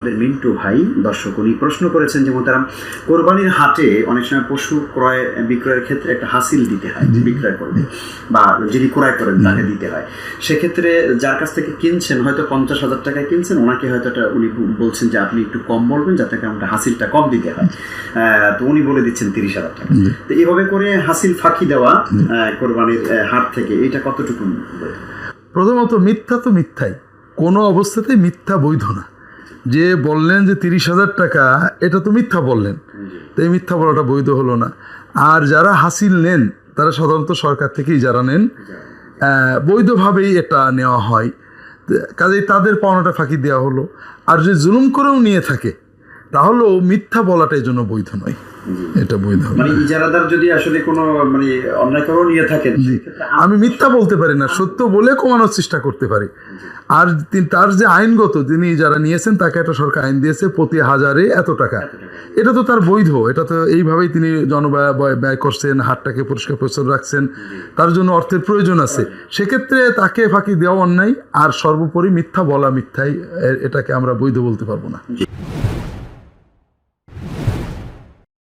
মিন্টু ভাই দর্শক উনি প্রশ্ন করেছেন যে মোহতারাম, কোরবানির হাটে অনেক সময় পশু ক্রয় বিক্রয়ের ক্ষেত্রে একটা হাসিল দিতে হয় বিক্রয় করবে বা যিনি ক্রয় করেন তাকে দিতে হয়। সেক্ষেত্রে যার কাছ থেকে কিনছেন হয়তো 50,000 টাকায় কিনছেন, ওনাকে হয়তো উনি বলছেন যে আপনি একটু কম বলবেন যাতে আমাকে হাসিলটা কম দিতে হয়, তো উনি বলে দিচ্ছেন 30,000 টাকা। তো এইভাবে করে হাসিল ফাঁকি দেওয়া কোরবানির হাট থেকে, এটা কতটুকু? প্রথমত মিথ্যা তো মিথ্যাই, কোনো অবস্থাতেই মিথ্যা বৈধ না। যে বললেন যে 30,000 টাকা, এটা তো মিথ্যা বললেন, তো এই মিথ্যা বলাটা বৈধ হলো না। আর যারা হাসিল নেন তারা সাধারণত সরকার থেকেই যারা নেন বৈধভাবেই এটা নেওয়া হয়, কাজেই তাদের পাওনাটা ফাঁকি দেওয়া হলো। আর যে জুলুম করেও নিয়ে থাকে তাহলেও মিথ্যা বলাটা এই জন্য বৈধ নয়, এটা বৈধ। মানে ইজারাদার যদি আসলে কোনো মানে অন্যায় করেও নিয়ে থাকেন, আমি মিথ্যা বলতে পারি না, সত্য বলে কমানোর চেষ্টা করতে পারি। আর তার যে আইনগত, তিনি যারা নিয়েছেন তাকে একটা সরকার আইন দিয়েছে প্রতি হাজারে এত টাকা, এটা তো তার বৈধ, এটা তো এইভাবেই তিনি জনব্যয় ব্যয় করছেন, হাটটাকে পরিষ্কার পরিচ্ছন্ন রাখছেন, তার জন্য অর্থের প্রয়োজন আছে। সেক্ষেত্রে তাকে ফাঁকি দেওয়া অন্যায়, আর সর্বোপরি মিথ্যা বলা মিথ্যাই, এটাকে আমরা বৈধ বলতে পারবো না।